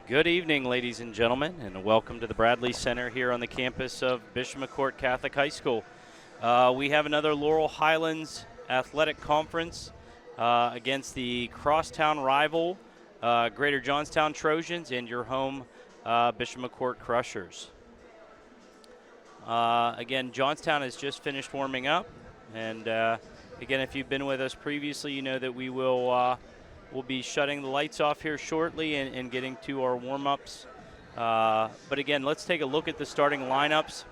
Good evening, ladies and gentlemen, and welcome to the Bradley Center here on the campus of Bishop McCort Catholic High School. We have another Laurel Highlands Athletic Conference against the crosstown rival Greater Johnstown Trojans and your home Bishop McCort Crushers. Again, Johnstown has just finished warming up, and again, if you've been with us previously, you know that we'll be shutting the lights off here shortly and getting to our warm-ups. But again, let's take a look at the starting lineups.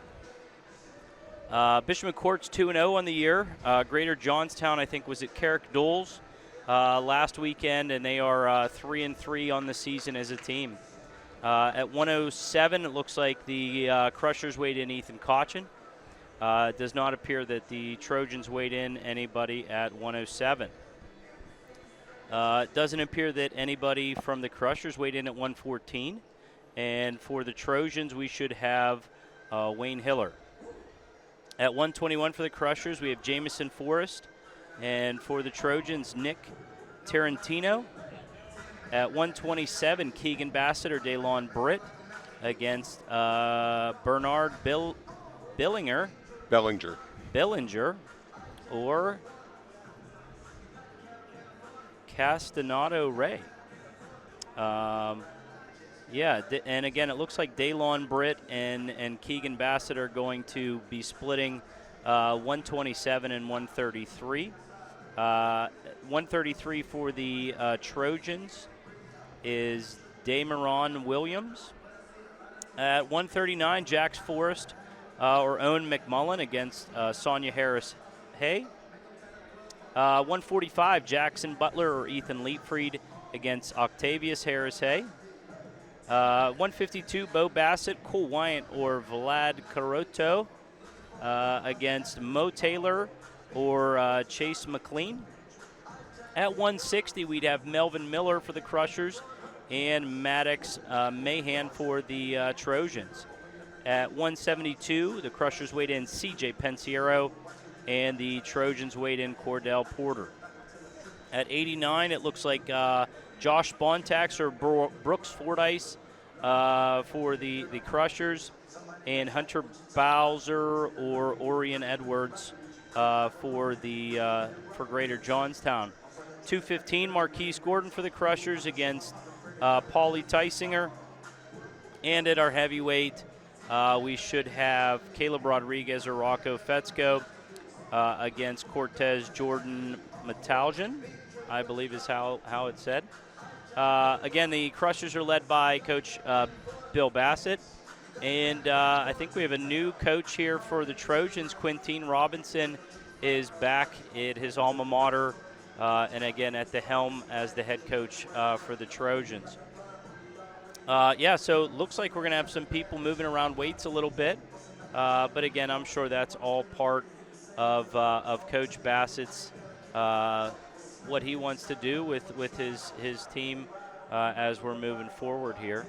Bishop McCort's 2-0 on the year. Greater Johnstown, I think, was at Carrick Doles last weekend, and they are 3-3 on the season as a team. At 107, it looks like the Crushers weighed in Ethan Cochin. It does not appear that the Trojans weighed in anybody at 107. It doesn't appear that anybody from the Crushers weighed in at 114. And for the Trojans, we should have Wayne Hiller. At 121 for the Crushers, we have Jamison Forrest. And for the Trojans, Nick Tarantino. At 127, Keegan Bassett or Daylon Britt against Bernard Bellinger or Castanado Ray. And again, it looks like Daylon Britt and Keegan Bassett are going to be splitting 127 and 133. 133 for the Trojans is Damaron Williams. At 139, Jax Forrest or Owen McMullen against Sonia Harris-Hay. 145, Jackson Butler or Ethan Leitfried against Octavius Harris-Hay. 152, Bo Bassett, Cole Wyant or Vlad Caroto against Mo Taylor or Chase McLean. At 160, we'd have Melvin Miller for the Crushers and Maddox Mahan for the Trojans. At 172, the Crushers weighed in C.J. Pensiero and the Trojans weighed in Cordell Porter. At 89, it looks like Josh Bontax or Brooks Fordyce for the Crushers and Hunter Bowser or Orion Edwards for Greater Johnstown. 215, Marquise Gordon for the Crushers against Paulie Tysinger. And at our heavyweight, we should have Caleb Rodriguez or Rocco Fetzko against Cortez Jordan Metaljan, I believe is how it's said. Again, the Crushers are led by Coach Bill Bassett. And I think we have a new coach here for the Trojans. Quintine Robinson is back at his alma mater and again at the helm as the head coach for the Trojans. So it looks like we're going to have some people moving around weights a little bit. But again, I'm sure that's all part of Coach Bassett's what he wants to do with his team as we're moving forward here.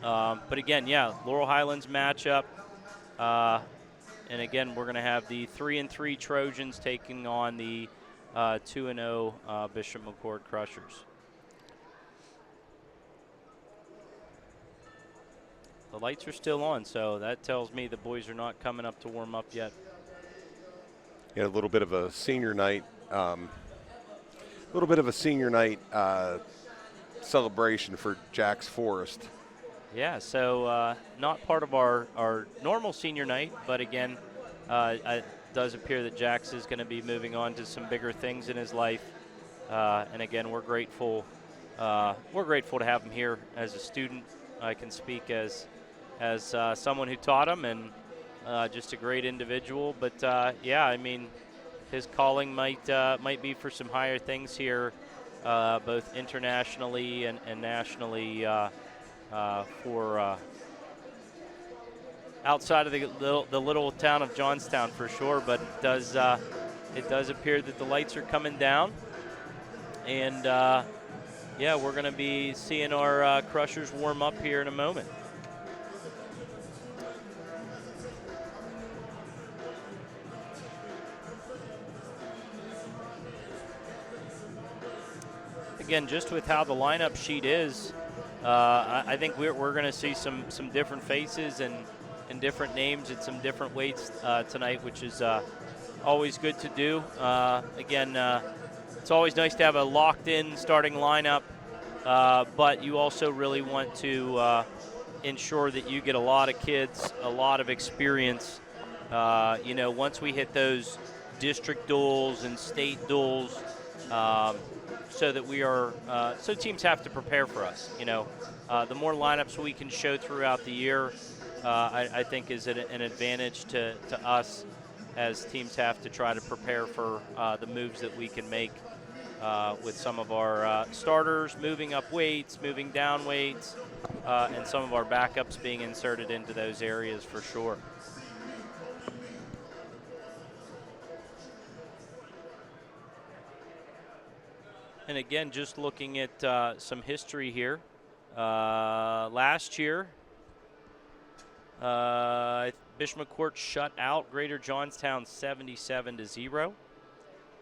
But again, Laurel Highlands matchup. And again, we're going to have the 3-3 Trojans taking on the 2-0 Bishop McCort Crushers. The lights are still on, so that tells me the boys are not coming up to warm up yet. Yeah, a little bit of a senior night. Celebration for Jax Forrest. Yeah, so not part of our normal senior night, but again, it does appear that Jax is going to be moving on to some bigger things in his life. And again, we're grateful to have him here as a student. I can speak as someone who taught him and just a great individual. But I mean, his calling might be for some higher things here, both internationally and nationally for outside of the little town of Johnstown for sure. But it does appear that the lights are coming down, and we're going to be seeing our Crushers warm up here in a moment. Again, just with how the lineup sheet is, I think we're going to see some different faces and different names at some different weights tonight, which is always good to do. Again, it's always nice to have a locked-in starting lineup, but you also really want to ensure that you get a lot of kids, a lot of experience. Once we hit those district duels and state duels, so that we are, so teams have to prepare for us. The more lineups we can show throughout the year, I think is an advantage to us, as teams have to try to prepare for the moves that we can make with some of our starters moving up weights, moving down weights, and some of our backups being inserted into those areas for sure. And again, just looking at some history here. Last year, McCort shut out Greater Johnstown 77-0.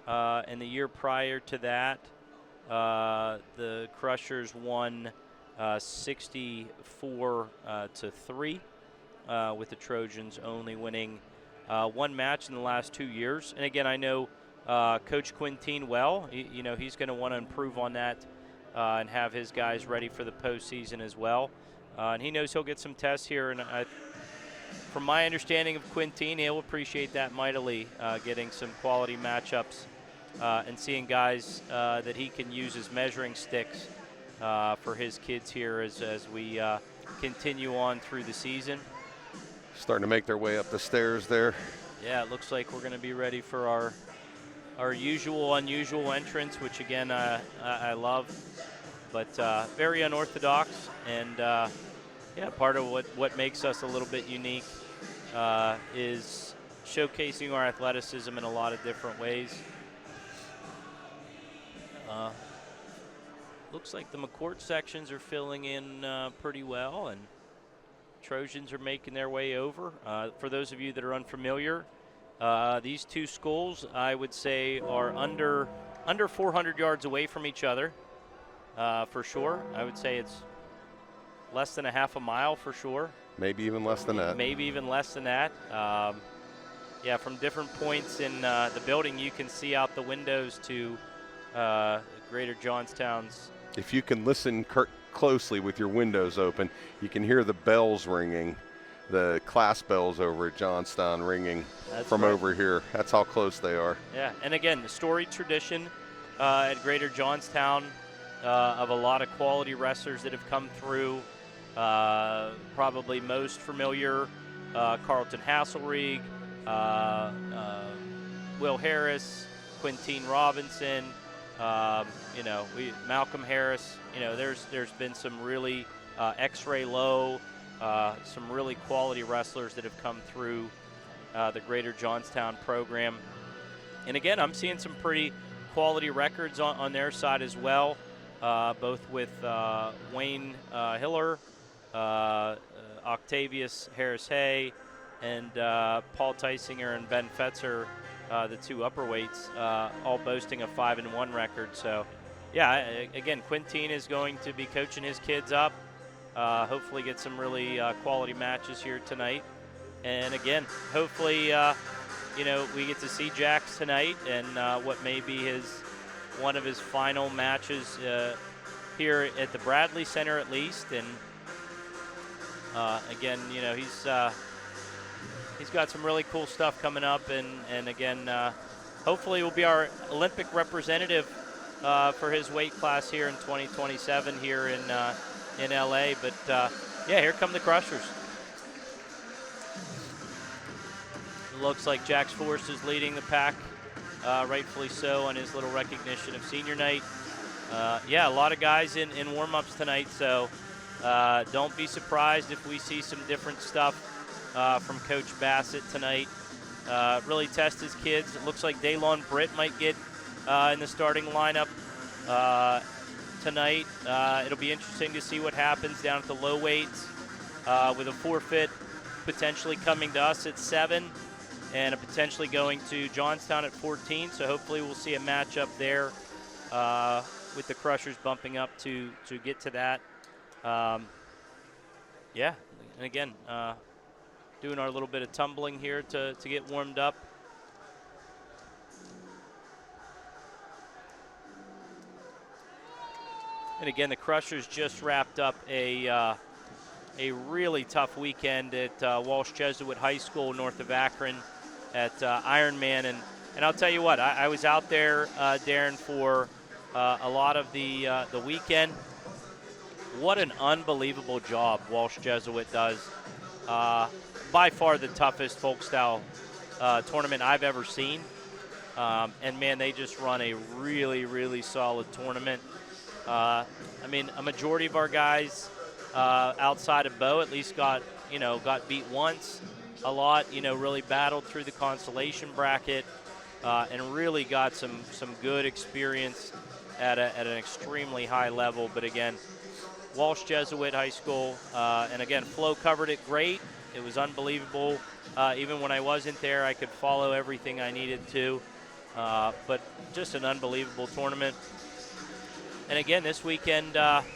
And the year prior to that, the Crushers won 64-3, with the Trojans only winning one match in the last 2 years. And again, I know Coach Quintin well. He's going to want to improve on that and have his guys ready for the postseason as well. And he knows he'll get some tests here. And from my understanding of Quintin, he'll appreciate that mightily, getting some quality matchups and seeing guys that he can use as measuring sticks for his kids here as we continue on through the season. Starting to make their way up the stairs there. Yeah, it looks like we're going to be ready for our usual, unusual entrance, which again I love, but very unorthodox, and part of what makes us a little bit unique is showcasing our athleticism in a lot of different ways. Looks like the McCort sections are filling in pretty well, and Trojans are making their way over. For those of you that are unfamiliar, these two schools, I would say, are under 400 yards away from each other, for sure. I would say it's less than a half a mile for sure. Maybe even less than that. Maybe even less than that. From different points in the building, you can see out the windows to Greater Johnstown's. If you can listen closely with your windows open, you can hear the bells ringing, the class bells over at Johnstown ringing. That's from right. Over here. That's how close they are. Yeah, and again, the storied tradition at Greater Johnstown of a lot of quality wrestlers that have come through. Probably most familiar, Carlton Hasselrieg, Will Harris, Quintin Robinson, Malcolm Harris. There's been some really X-Ray Low, some really quality wrestlers that have come through the Greater Johnstown program. And again, I'm seeing some pretty quality records on their side as well, both with Wayne Hiller, Octavius Harris-Hay, and Paul Teisinger and Ben Fetzer, the two upper weights, all boasting a 5-1 record. So, again, Quintin is going to be coaching his kids up. Hopefully get some really quality matches here tonight. And again, hopefully, we get to see Jax tonight and what may be one of his final matches here at the Bradley Center at least. And again, he's got some really cool stuff coming up, and again, hopefully will be our Olympic representative for his weight class here in 2027 here in LA. But here come the Crushers. It looks like Jax Forrest is leading the pack, rightfully so, on his little recognition of senior night. A lot of guys in warm-ups tonight, so don't be surprised if we see some different stuff from Coach Bassett tonight. Really test his kids. It looks like Daylon Britt might get in the starting lineup tonight. It'll be interesting to see what happens down at the low weights with a forfeit potentially coming to us at 7 and potentially going to Johnstown at 14. So hopefully we'll see a matchup there with the Crushers bumping up to get to that. Yeah, and again, doing our little bit of tumbling here to get warmed up. And again, the Crushers just wrapped up a really tough weekend at Walsh Jesuit High School north of Akron at Ironman. And I'll tell you what, I was out there, Darren, for a lot of the weekend. What an unbelievable job Walsh Jesuit does. By far the toughest folk style tournament I've ever seen. And, man, they just run a really, really solid tournament. I mean, a majority of our guys outside of Bo at least got beat once. A lot, really battled through the consolation bracket and really got some good experience at an extremely high level. But, again, Walsh Jesuit High School, and, again, Flo covered it great. It was unbelievable. Even when I wasn't there, I could follow everything I needed to. But just an unbelievable tournament. And again, this weekend, no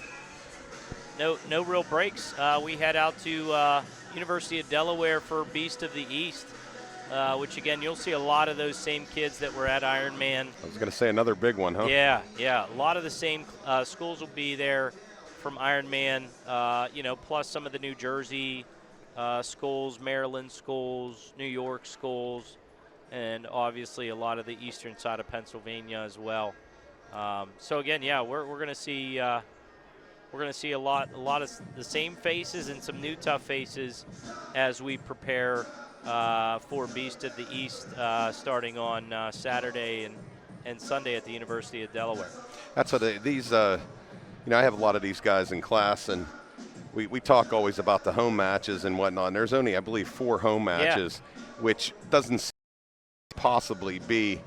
real breaks. We head out to University of Delaware for Beast of the East, which, again, you'll see a lot of those same kids that were at Ironman. I was going to say another big one, huh? Yeah. A lot of the same schools will be there from Ironman, plus some of the New Jersey schools, Maryland schools, New York schools, and obviously a lot of the eastern side of Pennsylvania as well. So again, yeah, we're going to see a lot of the same faces and some new tough faces as we prepare for Beast of the East starting on Saturday and Sunday at the University of Delaware. That's what these. I have a lot of these guys in class, and we talk always about the home matches and whatnot. And there's only, I believe, 4 home matches, which doesn't possibly be,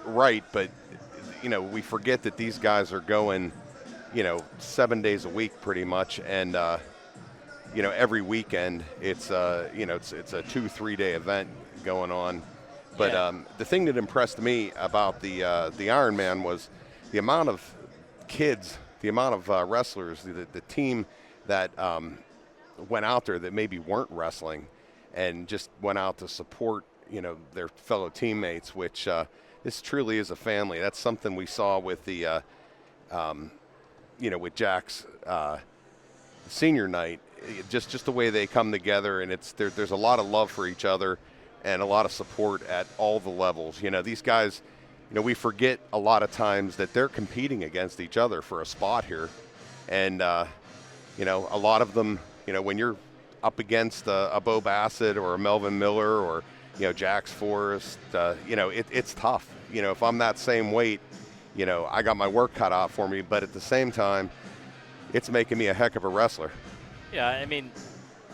right, but. We forget that these guys are going, 7 days a week pretty much, and every weekend it's it's a 2-3 day event going on. But the thing that impressed me about the Ironman was the amount of kids, the amount of wrestlers, the team that went out there that maybe weren't wrestling, and just went out to support their fellow teammates, which. This truly is a family. That's something we saw with the, with Jack's senior night. Just the way they come together, and there's a lot of love for each other, and a lot of support at all the levels. These guys, we forget a lot of times that they're competing against each other for a spot here, and a lot of them, when you're up against a Bo Bassett or a Melvin Miller or Jack's Forrest, it's tough. If I'm that same weight, I got my work cut out for me, but at the same time, it's making me a heck of a wrestler. Yeah, I mean,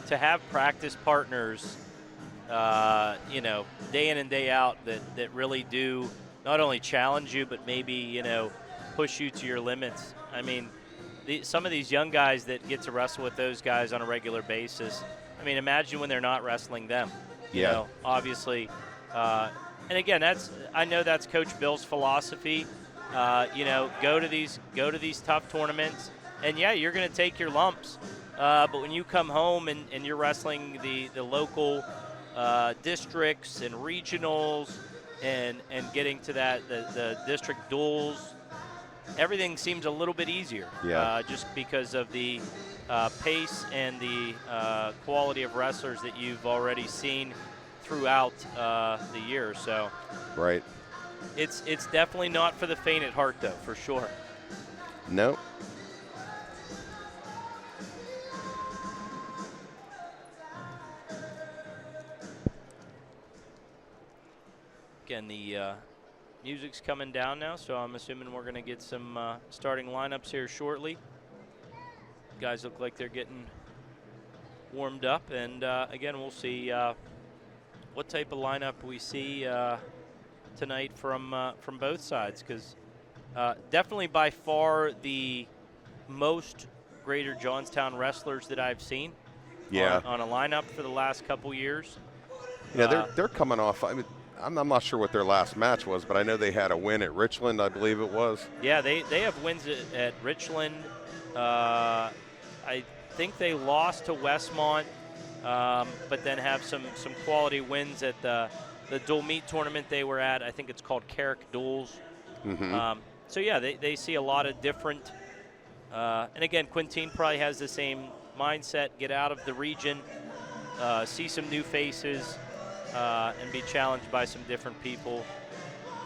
to have practice partners, day in and day out that really do not only challenge you, but maybe, push you to your limits. I mean, some of these young guys that get to wrestle with those guys on a regular basis, I mean, imagine when they're not wrestling them. Obviously. And again, I know that's Coach Bill's philosophy. Go to these tough tournaments, and you're going to take your lumps. But when you come home and you're wrestling the local districts and regionals, and getting to the district duels, everything seems a little bit easier. Just because of the pace and the quality of wrestlers that you've already seen throughout the year. So right, it's definitely not for the faint at heart, though, for sure. No. Again, the music's coming down now, so I'm assuming we're going to get some starting lineups here shortly. Guys look like they're getting warmed up, and again, we'll see what type of lineup we see tonight from both sides, because definitely by far the most Greater Johnstown wrestlers that I've seen on a lineup for the last couple years. Yeah, they're coming off. I mean, I'm not sure what their last match was, but I know they had a win at Richland, I believe it was. Yeah, they have wins at Richland, I think they lost to Westmont, but then have some quality wins at the dual meet tournament they were at. I think it's called Carrick Duels. So yeah, they see a lot of different. And again, Quintine probably has the same mindset: get out of the region, see some new faces, and be challenged by some different people.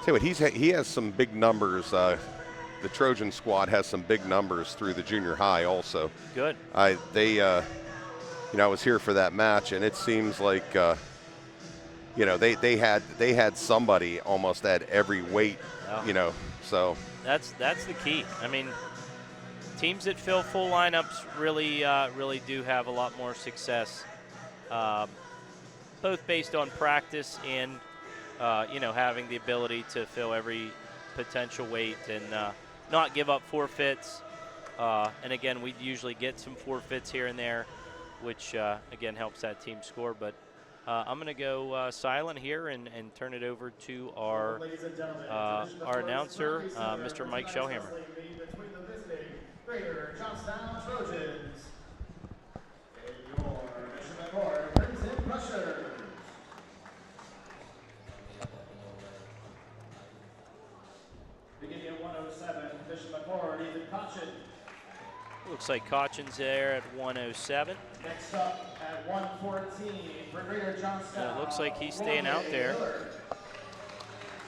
Tell you what, he has some big numbers. The Trojan squad has some big numbers through the junior high also. Good. I was here for that match, and it seems like they had somebody almost at every weight. Oh. So that's the key. I mean, teams that fill full lineups really do have a lot more success, both based on practice and having the ability to fill every potential weight and not give up forfeits. And again, we usually get some forfeits here and there, which again helps that team score. But I'm going to go silent here and turn it over to our announcer, Mr. Mike Shellhammer. Between the visiting Greater Johnstown Trojans and your Mission McCort Crimson Crushers. Beginning at 107, Mission McCort, Ethan Cochin. Looks like Cochin's there at 107. Next up at 114 for Greater Johnstown. It looks like he's staying out there.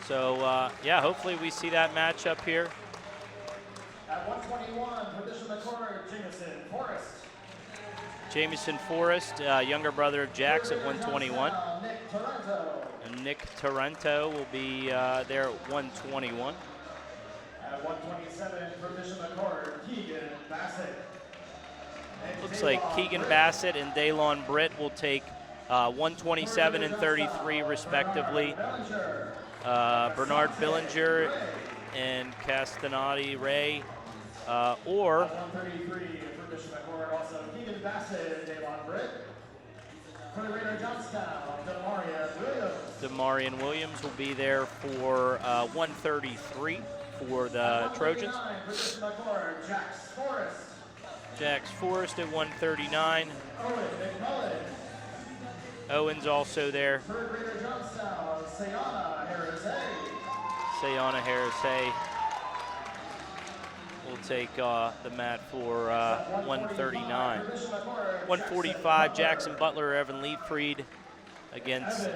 So, yeah, hopefully we see that matchup here. At 121 for Mission McCort, Jameson Forrest. Jameson Forrest, younger brother of Jax at 121. Nick Taranto. And Nick Taranto will be there at 121. At 127 for Mission McCort, Keegan Bassett. Looks like Keegan Bassett and Daylon Britt will take 127 and 33 respectively. Bernard Billinger and Castanati Ray, or 133 for Mission McCort, also Keegan Bassett and Daylon Britt. For the Greater Johnstown, Demarion Williams will be there for 133 for the Trojans. For Mission McCort, Jax Forrest. Jax Forrest at 139. Owen McMullen. Owen's also there. For Greater Johnstown, Sayana Harris-Hay. Sayana Harris-Hay will take the mat for 139. 145, Jackson Butler, Evan Liefried against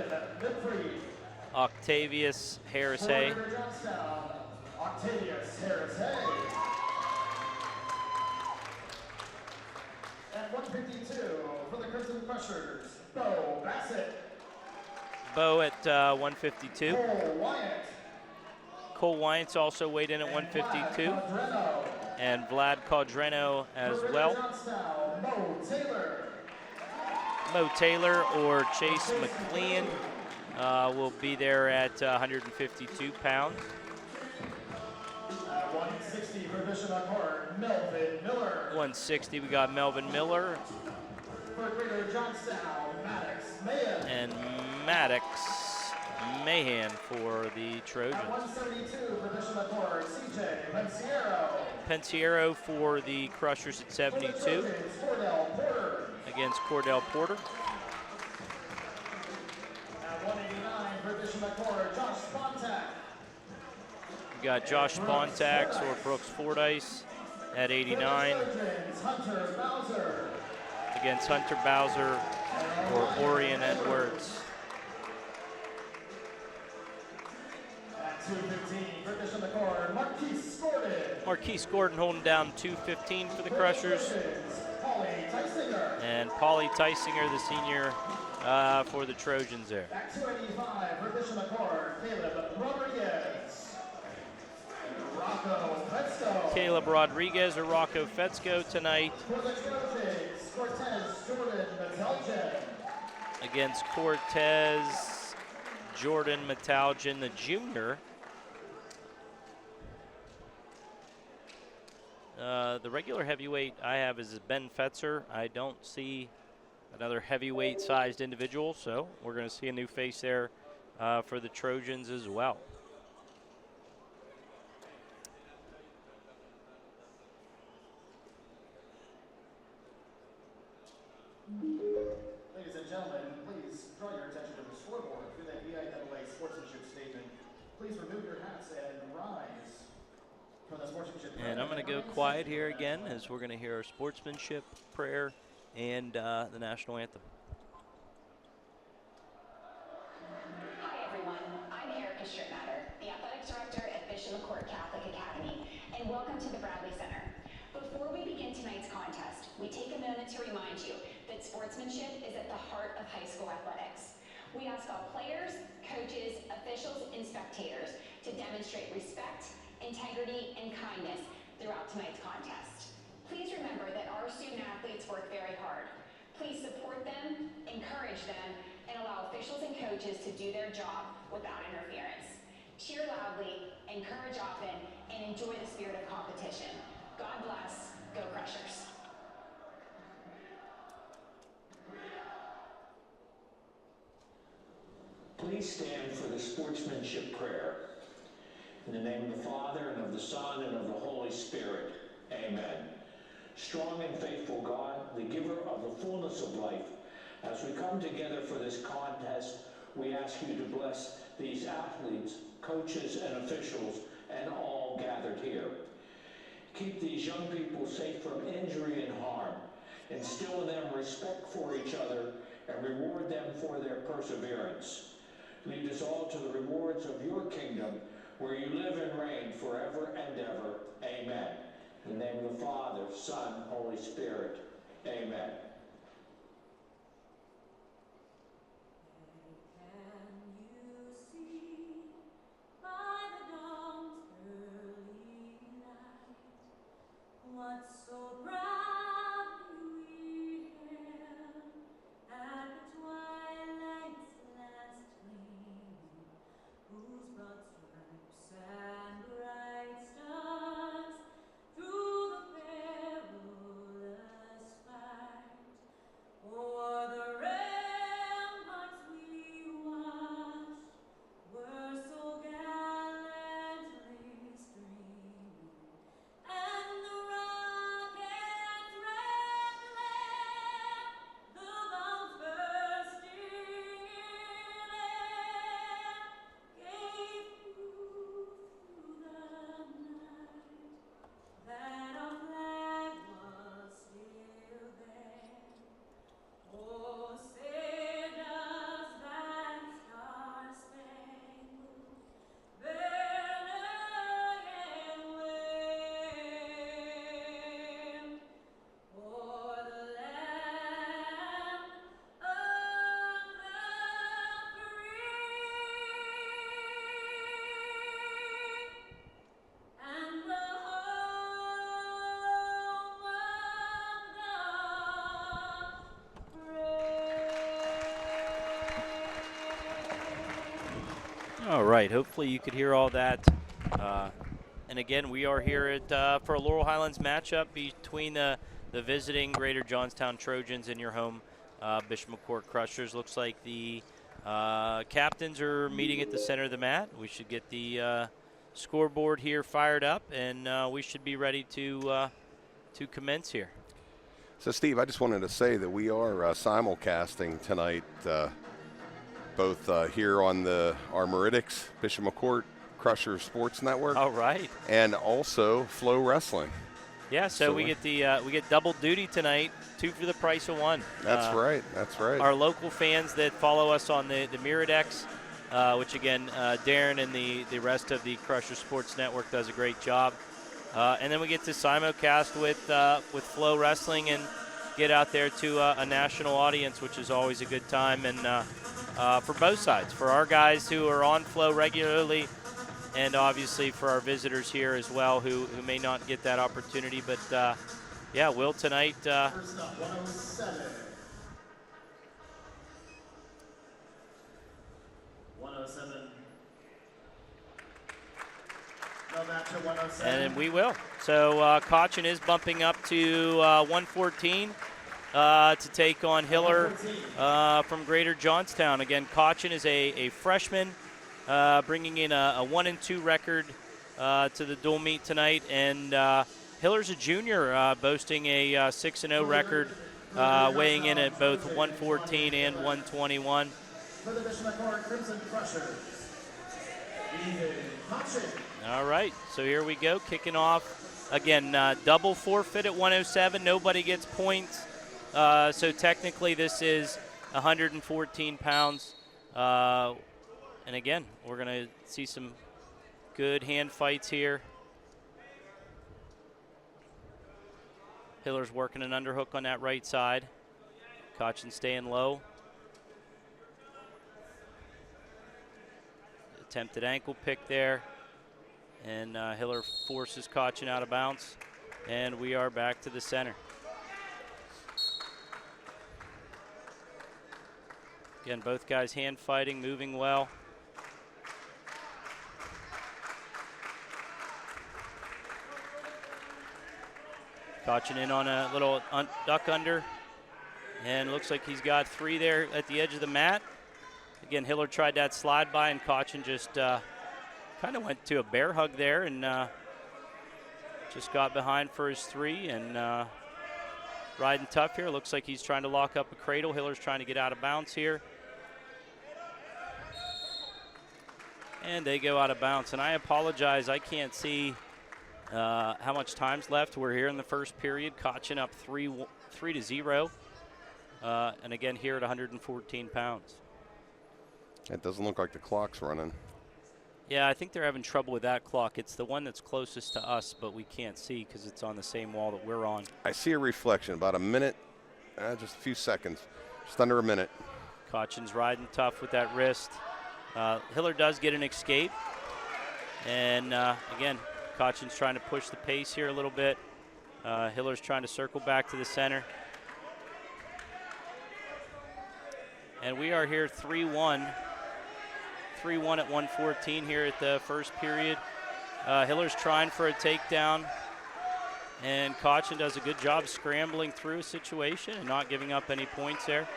Octavius Harris-Hay. For Greater Johnstown, Octavius Harris-Hay. At 152 for the Crimson Crushers, Bo Bassett. Bo at 152. Cole Wyatt. Cole Wyatt's also weighed in at 152. Codreno. And Vlad Codreno as For well. Greater Johnstown, Mo Taylor. Mo Taylor or Chase McLean will be there at 152 pounds. At 160 for Mission McCort, Melvin Miller. 160, we got Melvin Miller For Greater Johnstown, Maddox Mayan. and Maddox Mahan for the Trojans. At 172 for Mission McCort, CJ Pensiero. Pensiero for the Crushers at 72 For the Trojans, Cordell Porter. against Cordell Porter. At 189 for Mission McCort, Josh Spontak. We got Josh Spontax or Brooks Fordyce at 89 For the Trojans, Hunter Bowser. against Hunter Bowser or Orion Edwards. At 215 for Mission McCort, Marquise Gordon. Marquise Gordon holding down 215 for the Crushers. Paulie Tysinger. And Paulie Tysinger, the senior for the Trojans there. At 285 for Mission McCort, Caleb Rodriguez. Rocco Fetzko. Caleb Rodriguez or Rocco Fetzko tonight For the Trojans, Cortez Jordan Metalgen. against Cortez Jordan Metalgen, the junior. The regular heavyweight I have is Ben Fetzer. I don't see another heavyweight-sized individual, so we're going to see a new face there for the Trojans as well. for the sportsmanship. And I'm going to go quiet here again as we're going to hear our sportsmanship prayer and the national anthem. Hi everyone, I'm Erica Strittmatter, the Athletics Director at McCort Catholic Academy, and welcome to the Bradley Center. Before we begin tonight's contest, we take a moment to remind you that sportsmanship is at the heart of high school athletics. We ask all players, coaches, officials, and spectators to demonstrate respect, integrity, and kindness throughout tonight's contest. Please remember that our student athletes work very hard. Please support them, encourage them, and allow officials and coaches to do their job without interference. Cheer loudly, encourage often, and enjoy the spirit of competition. God bless. Go Crushers. Please stand for the sportsmanship prayer. In the name of the Father, and of the Son, and of the Holy Spirit. Amen. Strong and faithful God, the giver of the fullness of life, as we come together for this contest, we ask you to bless these athletes, coaches, and officials, and all gathered here. Keep these young people safe from injury and harm. Instill in them respect for each other, and reward them for their perseverance. Lead us all to the rewards of your kingdom, where you live and reign forever and ever. Amen. In the name of the Father, Son, Holy Spirit. Amen. What's so proudly we hailed at the twilight's last gleam, whose broad stripes and bright stars through the perilous fight o'er the ramparts we watched were so gallantly streaming, and the rocket's red glare, the bombs bursting in air, gave proof through the night that our flag was still there. Oh, say does that star-spangled banner yet wave o'er the land of the free and the home of the brave. All right, hopefully you could hear all that. And again, we are here at for a Laurel Highlands matchup between the visiting Greater Johnstown Trojans and your home Bishop McCort Crushers. Looks like the captains are meeting at the center of the mat. We should get the scoreboard here fired up, and we should be ready to commence here. So, Steve, I just wanted to say that we are simulcasting tonight, both here on our Meridics Bishop McCort Crusher Sports Network. All right. And also Flow Wrestling. Yeah, so we get double duty tonight, 2 for the price of 1. That's right. That's right. Our local fans that follow us on the Miradex, which again, Darren and the rest of the Crusher Sports Network does a great job. And then we get to simulcast with Flow Wrestling and get out there to a national audience, which is always a good time. And for both sides, for our guys who are on Flow regularly, and obviously for our visitors here as well who may not get that opportunity. But, yeah, Will, tonight. First up, 107. 107. No match at 107. And we will. So Cochin is bumping up to 114 to take on Hiller from Greater Johnstown. Again, Cochin is a freshman, bringing in a 1-2 record to the dual meet tonight, and Hiller's a junior, boasting a 6-0 record, weighing in at both 114 and 121. For the Bishop McCort Crimson Crushers. All right, so here we go, kicking off. Again, double forfeit at 107. Nobody gets points. So technically this is 114 pounds. And again, we're going to see some good hand fights here. Hiller's working an underhook on that right side. Cochin staying low. Attempted ankle pick there. And Hiller forces Cochin out of bounds. And we are back to the center. Again, both guys hand fighting, moving well. Cochin in on a little duck under. And looks like he's got 3 there at the edge of the mat. Again, Hiller tried that slide by, and Cochin just kind of went to a bear hug there and just got behind for his 3 and riding tough here. Looks like he's trying to lock up a cradle. Hiller's trying to get out of bounds here. And they go out of bounds. And I apologize, I can't see how much time's left. We're here in the first period. Cochin up 3-0. And again, here at 114 pounds. It doesn't look like the clock's running. Yeah, I think they're having trouble with that clock. It's the one that's closest to us, but we can't see because it's on the same wall that we're on. I see a reflection, about a minute, just a few seconds, just under a minute. Cochin's riding tough with that wrist. Hiller does get an escape. And again, Cochin's trying to push the pace here a little bit. Hiller's trying to circle back to the center. And we are here 3-1. 3-1 at 114 here at the first period. Hiller's trying for a takedown. And Cochin does a good job scrambling through a situation and not giving up any points there.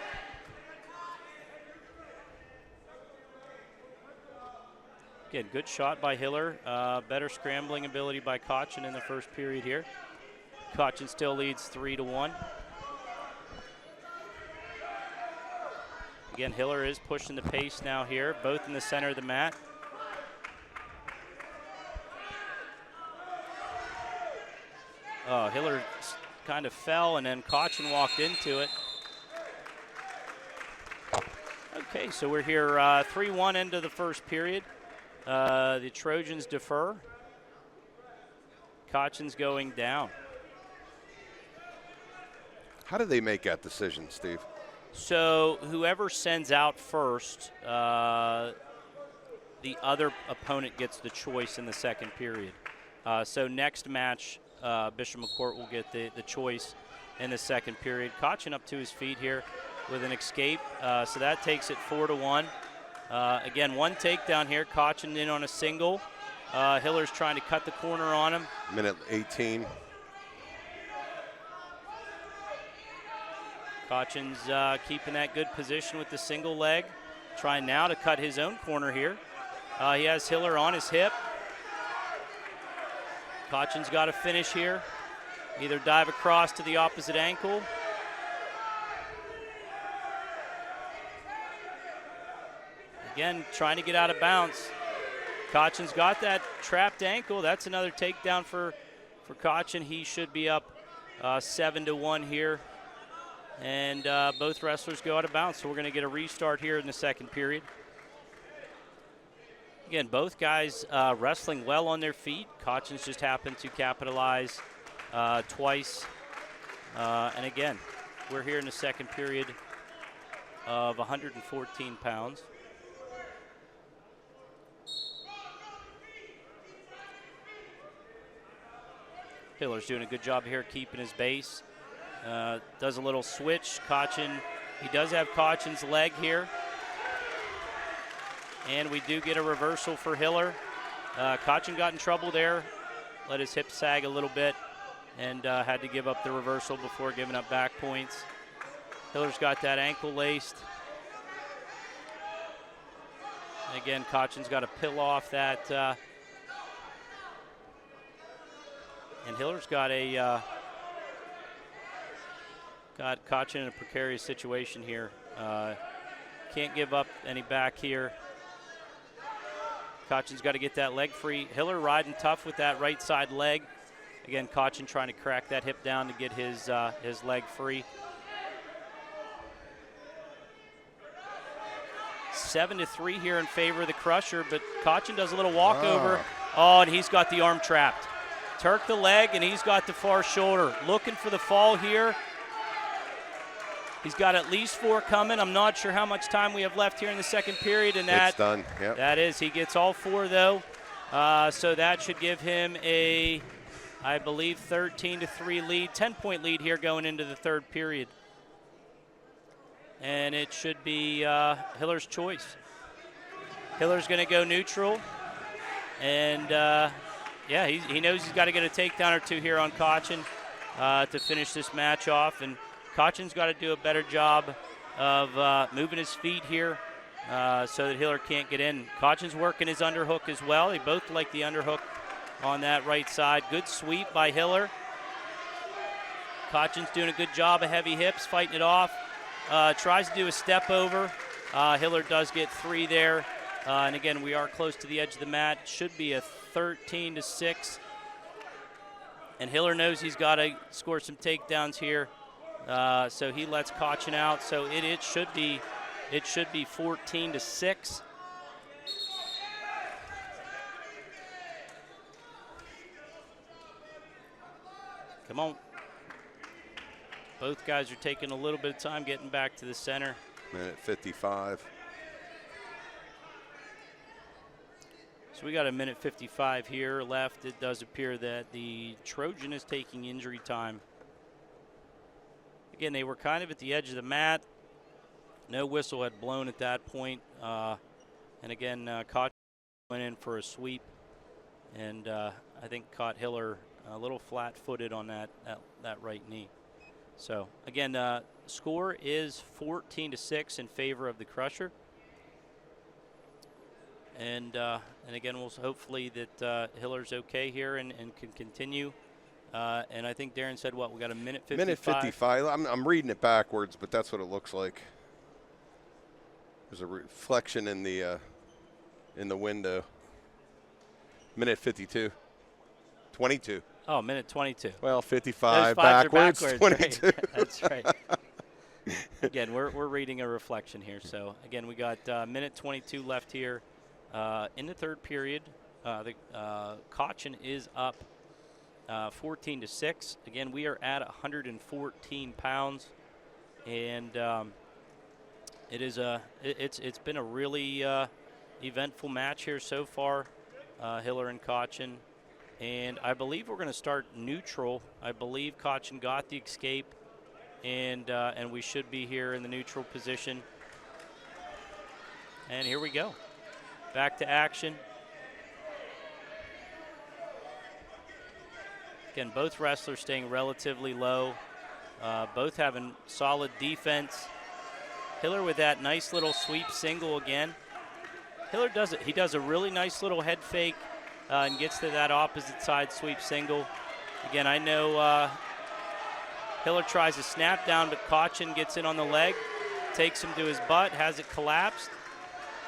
Again, good shot by Hiller. Better scrambling ability by Cochin in the first period here. Cochin still leads 3-1. Again, Hiller is pushing the pace now here, both in the center of the mat. Oh, Hiller kind of fell, and then Cochin walked into it. Okay, so we're here 3-1 into the first period. The Trojans defer. Cochin's going down. How do they make that decision, Steve? So whoever sends out first, the other opponent gets the choice in the second period. So next match, Bishop McCort will get the choice in the second period. Cochin up to his feet here with an escape. So that takes it 4-1. Again, one takedown here. Cochin in on a single. Hiller's trying to cut the corner on him. Minute 18. Cochin's keeping that good position with the single leg. Trying now to cut his own corner here. He has Hiller on his hip. Cochin's got to finish here. Either dive across to the opposite ankle. Again, trying to get out of bounds. Cochin's got that trapped ankle. That's another takedown for Cochin. He should be up 7-1 here. And both wrestlers go out of bounds, so we're going to get a restart here in the second period. Again, both guys wrestling well on their feet. Cochin's just happened to capitalize twice. And again, we're here in the second period of 114 pounds. Hiller's doing a good job here keeping his base. Does a little switch. Cochin, he does have Cochin's leg here. And we do get a reversal for Hiller. Cochin got in trouble there, let his hip sag a little bit, and had to give up the reversal before giving up back points. Hiller's got that ankle laced. And again, Cochin's got to pill off that. And Hiller's got got Cochin in a precarious situation here. Can't give up any back here. Cochin's got to get that leg free. Hiller riding tough with that right side leg. Again, Cochin trying to crack that hip down to get his leg free. 7-3 here in favor of the Crusher, but Cochin does a little walkover. Oh, and he's got the arm trapped. Turk the leg, and he's got the far shoulder. Looking for the fall here. He's got at least 4 coming. I'm not sure how much time we have left here in the second period. And it's done. Yep. That is. He gets all 4, though. So that should give him a, I believe, 13-3 lead, 10-point lead here going into the third period. And it should be Hiller's choice. Hiller's going to go neutral. And, yeah, he knows he's got to get a takedown or 2 here on Cochin to finish this match off. And Cochin's got to do a better job of moving his feet here so that Hiller can't get in. Cochin's working his underhook as well. They both like the underhook on that right side. Good sweep by Hiller. Cochin's doing a good job of heavy hips, fighting it off. Tries to do a step over. Hiller does get 3 there. And again, we are close to the edge of the mat. Should be a 13-6. And Hiller knows he's got to score some takedowns here. So he lets Cochin out. So it should be 14-6. Come on. Both guys are taking a little bit of time getting back to the center. Minute 55. So we got a minute 55 here left. It does appear that the Trojan is taking injury time. Again, they were kind of at the edge of the mat. No whistle had blown at that point. And again, Cochin went in for a sweep. And I think caught Hiller a little flat-footed on that right knee. So again, score is 14-6 in favor of the Crusher. And again, we'll hopefully that Hiller's okay here and can continue. And I think Darren said what? We got a minute 55. Minute 55. I'm reading it backwards, but that's what it looks like. There's a reflection in the window. Minute 52. 22. Oh, minute 22. Well, 55 backwards, 22. Right. That's right. Again, we're reading a reflection here. So again, we got minute 22 left here in the third period. The Cochin is up 14-6. Again, we are at 114 pounds, and it's been a really eventful match here so far. Hiller and Cochin. And I believe we're going to start neutral. I believe Cochin got the escape, and we should be here in the neutral position. And here we go. Back to action. Again, both wrestlers staying relatively low. Both having solid defense. Hiller with that nice little sweep single again. Hiller does it. He does a really nice little head fake. And gets to that opposite side sweep single. Again, I know Hiller tries to snap down, but Cochin gets in on the leg, takes him to his butt, has it collapsed.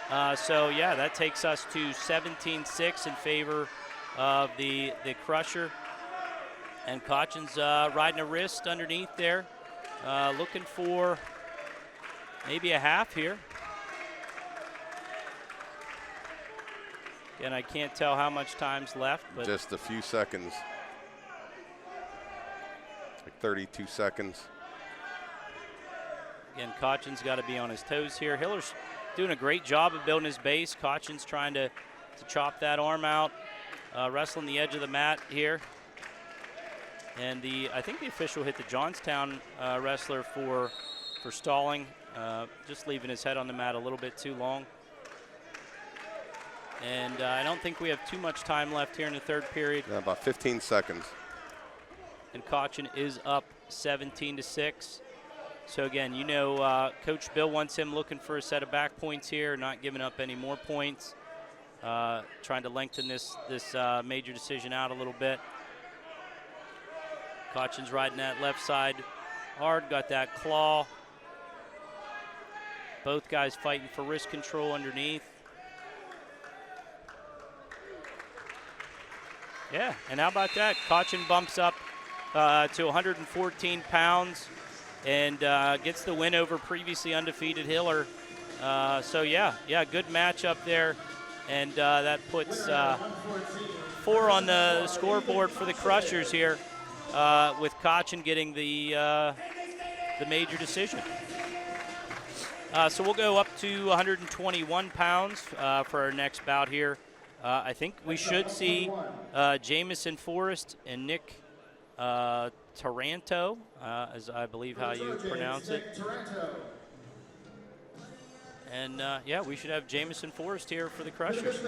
So, yeah, that takes us to 17-6 in favor of the Crusher. And Cochin's riding a wrist underneath there, looking for maybe a half here. And I can't tell how much time's left, but just a few seconds, like 32 seconds. Again, Cochin's got to be on his toes here. Hiller's doing a great job of building his base. Cochin's trying to chop that arm out, wrestling the edge of the mat here. And I think the official hit the Johnstown wrestler for stalling, just leaving his head on the mat a little bit too long. And I don't think we have too much time left here in the third period. Yeah, about 15 seconds. And Cochin is up 17-6. So again, you know, Coach Bill wants him looking for a set of back points here, not giving up any more points, trying to lengthen this major decision out a little bit. Cochin's riding that left side hard, got that claw. Both guys fighting for wrist control underneath. Yeah, and how about that? Caution bumps up to 114 pounds and gets the win over previously undefeated Hiller. So, yeah, good matchup there. And that puts 4 on the scoreboard for the Crushers here, with Cochin getting the major decision. So we'll go up to 121 pounds for our next bout here. I think we should see Jamison Forrest and Nick Taranto, as I believe how you pronounce it. And, yeah, we should have Jamison Forrest here for the Crushers.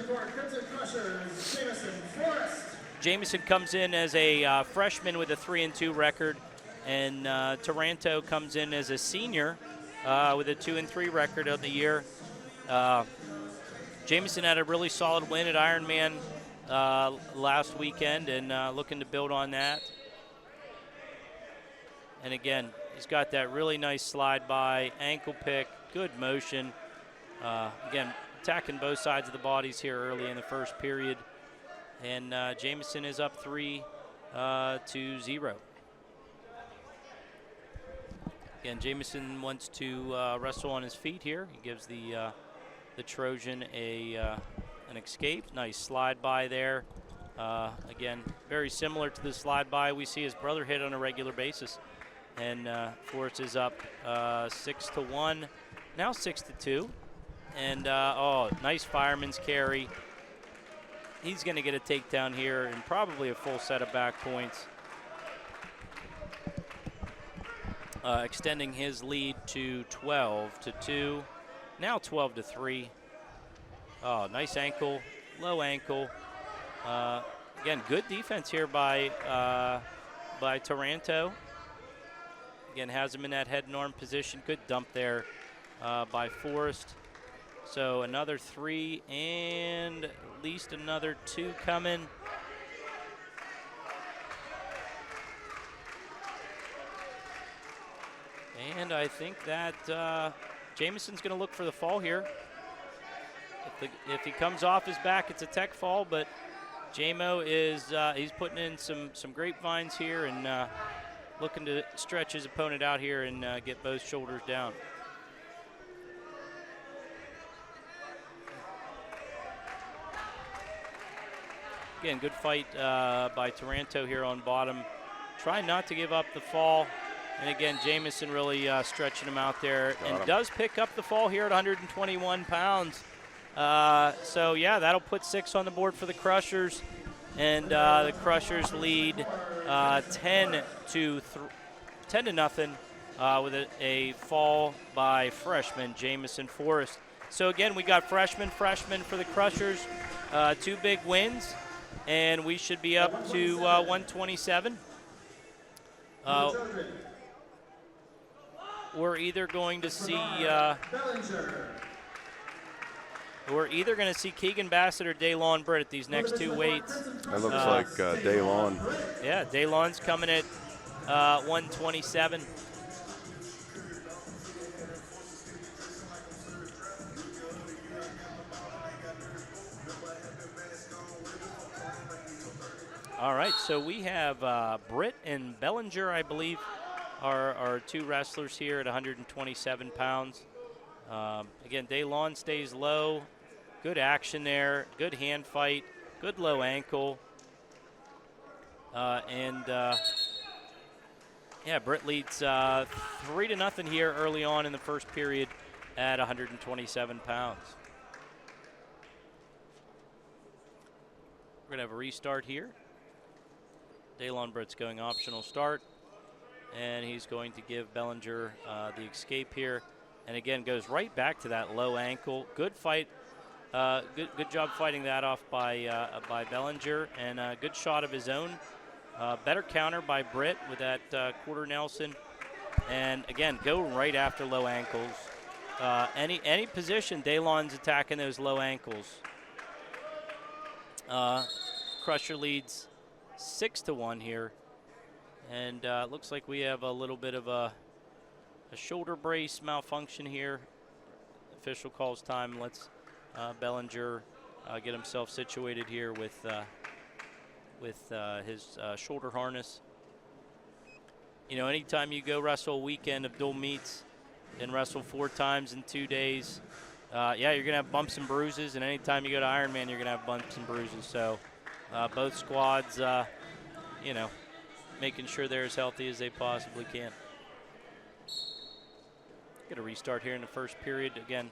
Jamison comes in as a freshman with a 3-2 record, and Taranto comes in as a senior with a 2-3 record of the year. Jamison had a really solid win at Ironman last weekend, and looking to build on that. And again, he's got that really nice slide by, ankle pick, good motion. Again, attacking both sides of the bodies here early in the first period. And Jamison is up 3-0. Again, Jamison wants to wrestle on his feet here. He gives the Trojan an escape. Nice slide by there. Again, very similar to the slide by we see his brother hit on a regular basis. And Forrest is up 6-1, now 6-2. And nice fireman's carry. He's going to get a takedown here and probably a full set of back points, extending his lead to 12-2. Now 12-3. Oh, nice ankle, low ankle. Again, good defense here by Taranto. Again, has him in that head and arm position. Good dump there by Forrest. So another 3 and at least another 2 coming. And I think that Jamison's going to look for the fall here. If he comes off his back, it's a tech fall, but Jamo is he's putting in some grapevines here and looking to stretch his opponent out here and get both shoulders down. Again, good fight by Taranto here on bottom. Trying not to give up the fall. And again, Jamison really stretching him out there. Does pick up the fall here at 121 pounds. So, yeah, that'll put 6 on the board for the Crushers. And the Crushers lead 10-0 with a fall by freshman Jamison Forrest. So, again, we got freshman for the Crushers. 2 big wins. And we should be up to 127. We're either going to see Keegan Bassett or Daylon Britt at these next 2 weights. That looks like Daylon. Yeah, Daylon's coming at 127. All right, so we have Britt and Bellinger, I believe, are 2 wrestlers here at 127 pounds. Again, Daylon stays low. Good action there. Good hand fight. Good low ankle. Yeah, Britt leads 3-0 here early on in the first period at 127 pounds. We're going to have a restart here. Daylon Britt's going optional start, and he's going to give Bellinger the escape here. And again, goes right back to that low ankle. Good fight. Good job fighting that off by Bellinger, and a good shot of his own. Better counter by Britt with that quarter Nelson. And again, go right after low ankles. Any position, Daylon's attacking those low ankles. Crusher leads 6-1 here, and looks like we have a little bit of a shoulder brace malfunction here. Official calls time. Let's Bellinger get himself situated here with with his shoulder harness. You know, anytime you go wrestle a weekend of dual meets and wrestle 4 times in 2 days, yeah, you're going to have bumps and bruises, and anytime you go to Ironman, you're going to have bumps and bruises. So both squads, you know, making sure they're as healthy as they possibly can. Get a restart here in the first period. Again,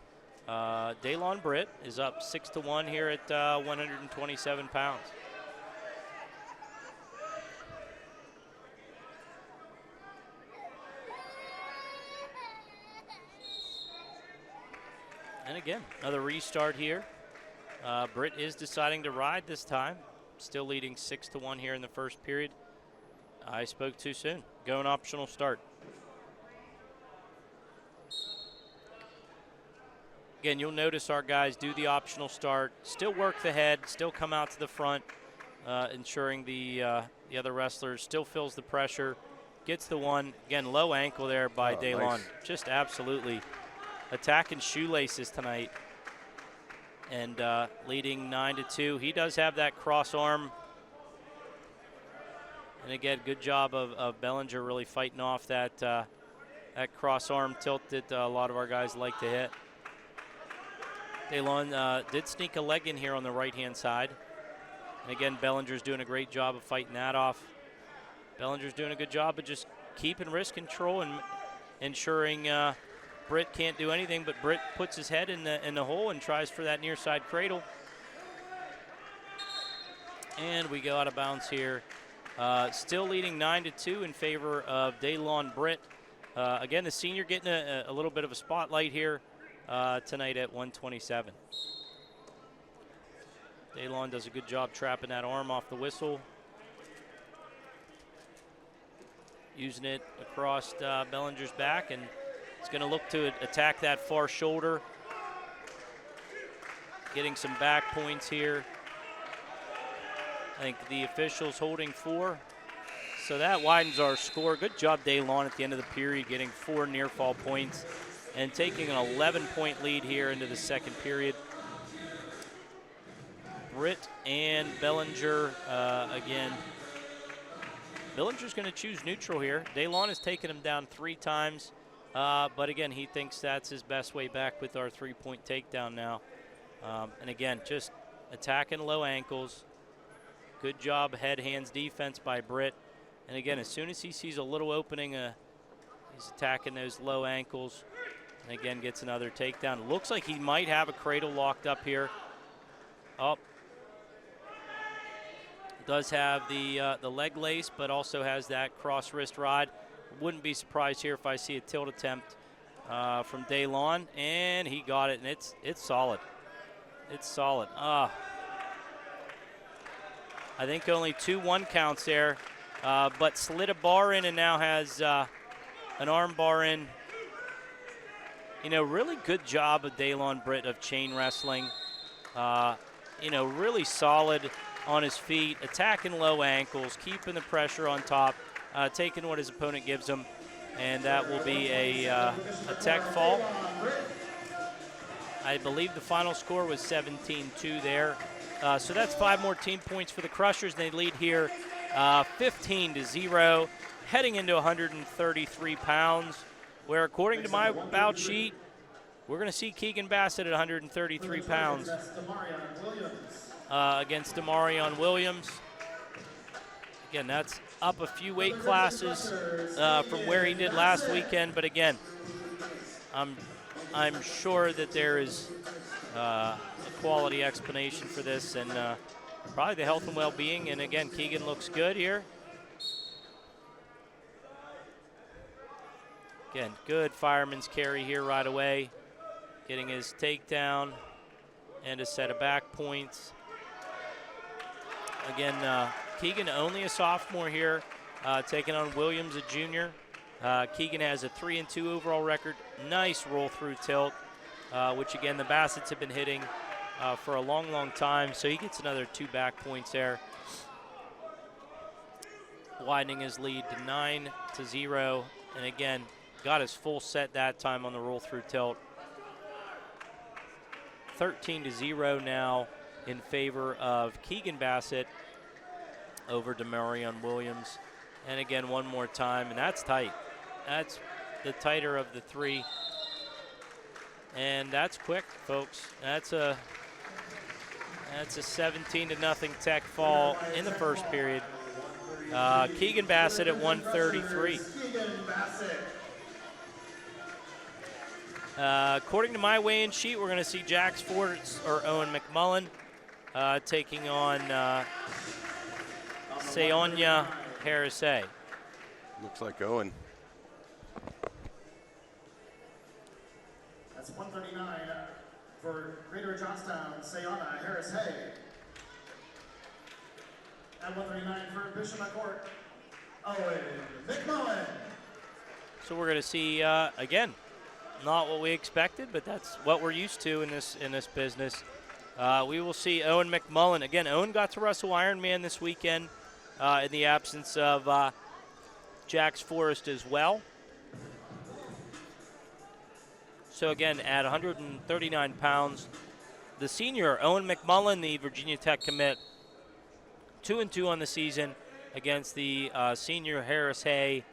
Daylon Britt is up 6-1 here at 127 pounds. And again, another restart here. Britt is deciding to ride this time. Still leading 6-1 here in the first period. I spoke too soon. Going optional start. Again, you'll notice our guys do the optional start, still work the head, still come out to the front, ensuring the other wrestler still feels the pressure, gets the one. Again, low ankle there by Daylon. Nice. Just absolutely attacking shoelaces tonight and leading 9-2. He does have that cross arm. And again, good job of Bellinger really fighting off that, that cross arm tilt that a lot of our guys like to hit. Daylon did sneak a leg in here on the right-hand side. And again, Bellinger's doing a great job of fighting that off. Bellinger's doing a good job of just keeping wrist control and ensuring Britt can't do anything, but Britt puts his head in the hole and tries for that near side cradle. And we go out of bounds here. Still leading 9-2 in favor of Daylon Britt. Again, the senior getting a little bit of a spotlight here tonight at 127. Daylon does a good job trapping that arm off the whistle. Using it across Bellinger's back, and he's going to look to attack that far shoulder. Getting some back points here. I think the official's holding 4. So that widens our score. Good job, Daylon, at the end of the period, getting 4 near fall points and taking an 11-point lead here into the second period. Britt and Bellinger, again, Bellinger's going to choose neutral here. Daylon has taken him down 3 times, but again, he thinks that's his best way back with our 3-point takedown now. And again, just attacking low ankles. Good job head, hands defense by Britt. And again, as soon as he sees a little opening, he's attacking those low ankles. And again, gets another takedown. Looks like he might have a cradle locked up here. Oh. Does have the leg lace, but also has that cross wrist rod. Wouldn't be surprised here if I see a tilt attempt from Daylon, and he got it, and it's solid. It's solid. I think only 2 1 counts there, but slid a bar in and now has an arm bar in. You know, really good job of Daylon Britt of chain wrestling. You know, really solid on his feet, attacking low ankles, keeping the pressure on top, taking what his opponent gives him, and that will be a tech fall. I believe the final score was 17-2 there. So that's 5 more team points for the Crushers. They lead here 15-0, heading into 133 pounds, where according to my bout sheet, we're going to see Keegan Bassett at 133 pounds against Demarion Williams. Again, that's up a few weight classes from where he did last weekend, but again, I'm sure that there is a quality explanation for this, and probably the health and well-being. And again, Keegan looks good here. Again, good fireman's carry here right away, getting his takedown and a set of back points. Again, Keegan only a sophomore here, taking on Williams, a junior. Keegan has a 3-2 overall record. Nice roll through tilt, which again the Bassetts have been hitting for a long, long time. So he gets another 2 back points there, widening his lead to 9-0. And again, got his full set that time on the roll through tilt. 13-0 now in favor of Keegan Bassett. over Demarion Williams. And again, one more time, and that's tight. That's the tighter of the three. And that's quick, folks. That's a 17-0 Tech fall in the first period. Keegan Bassett at 133. According to my weigh-in sheet, we're going to see Jax Forrest or Owen McMullen taking on Seonya Harris-A. Looks like Owen. That's 139 for Greater Johnstown, Sayana Harris-Hay. At 139 for Bishop McCort, Owen McMullen. So we're going to see, again, not what we expected, but that's what we're used to in this business. We will see Owen McMullen. Again, Owen got to wrestle Ironman this weekend in the absence of Jax Forrest as well. So again, at 139 pounds, the senior, Owen McMullen, the Virginia Tech commit, 2-2 on the season against the senior Harris-Hay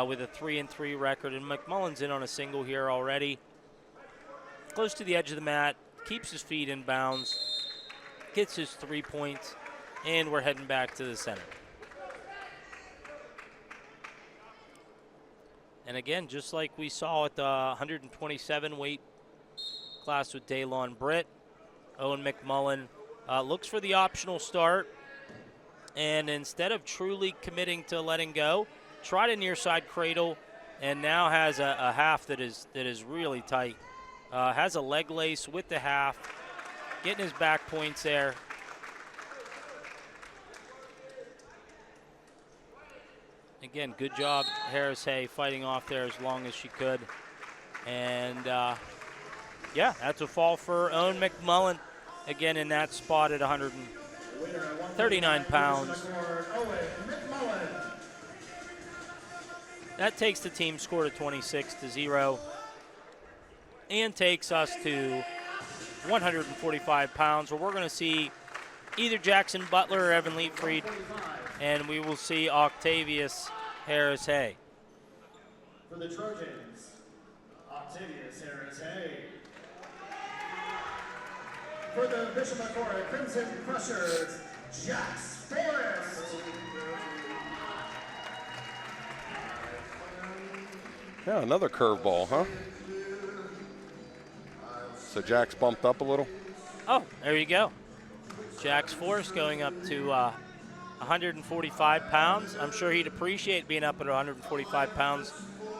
with a 3-3 record. And McMullen's in on a single here already. Close to the edge of the mat, keeps his feet in bounds, gets his 3 points, and we're heading back to the center. And again, just like we saw at the 127 weight class with Daylon Britt, Owen McMullen looks for the optional start. And instead of truly committing to letting go, tried a near side cradle and now has a half that is really tight. Has a leg lace with the half, getting his back points there. Again, good job, Harris-Hay, fighting off there as long as she could. And, yeah, that's a fall for Owen McMullen, again in that spot at 139 pounds. That takes the team score to 26-0 and takes us to 145 pounds, where we're going to see either Jackson Butler or Evan Leitfried, and we will see Octavius Harris-Hay. For the Trojans, Octavius Harris-Hay. For the Bishop McCort Crimson Crushers, Jax Forrest. Yeah, another curveball, huh? So Jax bumped up a little. Oh, there you go. Jax Forrest going up to 145 pounds. I'm sure he'd appreciate being up at 145 pounds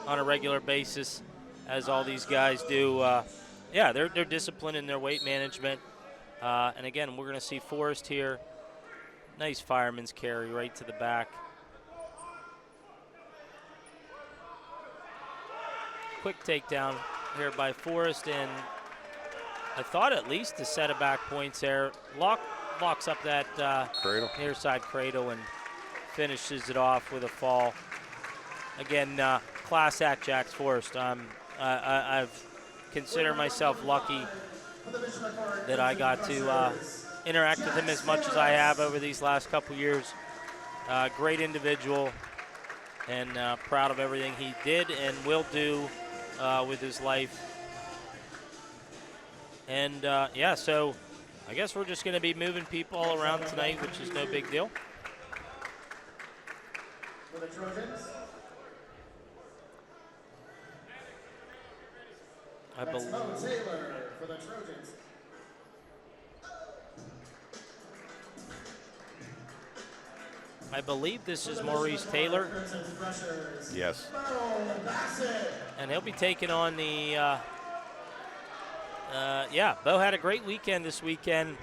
on a regular basis, as all these guys do. Yeah, they're disciplined in their weight management. And again, we're going to see Forrest here. Nice fireman's carry right to the back. Quick takedown here by Forrest, and I thought at least a set of back points there. Locks up that Cradle. near side cradle and finishes it off with a fall. Again, class act Jax Forrest. I've considered myself lucky that I got to interact with him as much as I have over these last couple years. Great individual, and proud of everything he did and will do with his life. And yeah, so I guess we're just going to be moving people all around tonight, which is no big deal. For the Trojans, that's Mo Taylor for the Trojans. I believe this is Maurice Taylor, Yes. and he'll be taking on the yeah, Bo had a great weekend this weekend.